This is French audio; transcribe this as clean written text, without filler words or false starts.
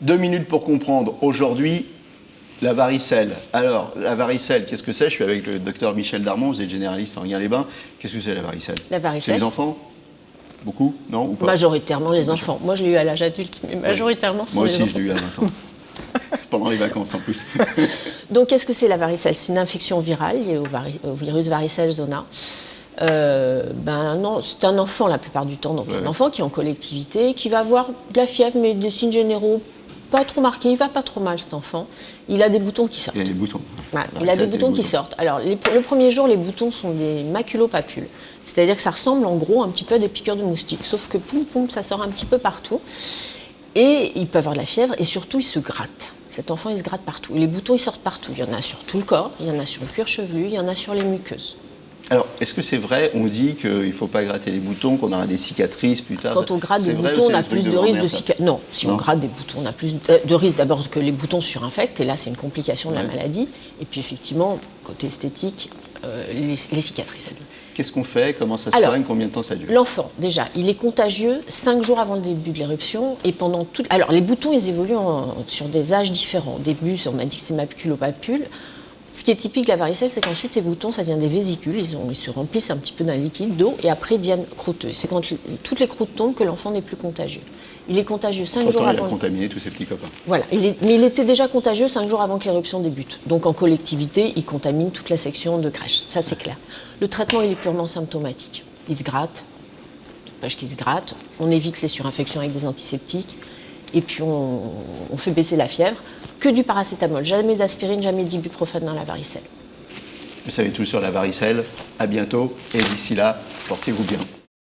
2 minutes pour comprendre aujourd'hui la varicelle. Alors, la varicelle, qu'est-ce que c'est? Je suis avec le docteur Michel Darmon, vous êtes généraliste en Enghien-les-Bains. Qu'est-ce que c'est la varicelle? La varicelle. C'est les enfants? Beaucoup? Non ou pas? Majoritairement les enfants. Moi, je l'ai eu à l'âge adulte, mais majoritairement, ce sont les enfants. Moi aussi, je l'ai eu à 20 ans. Pendant les vacances, en plus. Donc, qu'est-ce que c'est la varicelle? C'est une infection virale liée au virus varicelle zona. Non, c'est un enfant la plupart du temps, donc un enfant qui est en collectivité, qui va avoir de la fièvre, mais des signes généraux pas trop marqués. Il va pas trop mal, cet enfant. Il a des boutons qui sortent. Il y a des boutons. Ouais, il a des boutons qui sortent. Alors, le premier jour, les boutons sont des maculopapules. C'est-à-dire que ça ressemble en gros un petit peu à des piqûres de moustiques, sauf que poum poum, ça sort un petit peu partout. Et il peut avoir de la fièvre et surtout, il se gratte. Cet enfant, il se gratte partout. Et les boutons, ils sortent partout. Il y en a sur tout le corps, il y en a sur le cuir chevelu, il y en a sur les muqueuses. Alors, est-ce que c'est vrai, on dit qu'il ne faut pas gratter les boutons, qu'on aura des cicatrices plus tard? Quand on gratte des boutons, on a plus de risque de cicatrices. Non, si on gratte des boutons, on a plus de risque d'abord que les boutons surinfectent, et là, c'est une complication de la maladie. Et puis, effectivement, côté esthétique, les cicatrices. Qu'est-ce qu'on fait? Comment ça se soigne? Combien de temps ça dure? L'enfant, déjà, il est contagieux 5 jours avant le début de l'éruption et pendant tout. Alors, les boutons, ils évoluent sur des âges différents. Au début, on a dit que c'est maculopapules. Ce qui est typique de la varicelle, c'est qu'ensuite, ces boutons, ça devient des vésicules. Ils se remplissent un petit peu d'un liquide d'eau et après, ils deviennent croûteux. C'est quand toutes les croûtes tombent que l'enfant n'est plus contagieux. Il est contagieux 5 jours avant. Il a contaminé tous ses petits copains. Voilà, mais il était déjà contagieux 5 jours avant que l'éruption débute. Donc en collectivité, il contamine toute la section de crèche. Ça, c'est clair. Le traitement, il est purement symptomatique. Il se gratte, parce qu'il se gratte. On évite les surinfections avec des antiseptiques. Et puis on fait baisser la fièvre. Que du paracétamol, jamais d'aspirine, jamais d'ibuprofène dans la varicelle. Vous savez tout sur la varicelle. À bientôt. Et d'ici là, portez-vous bien.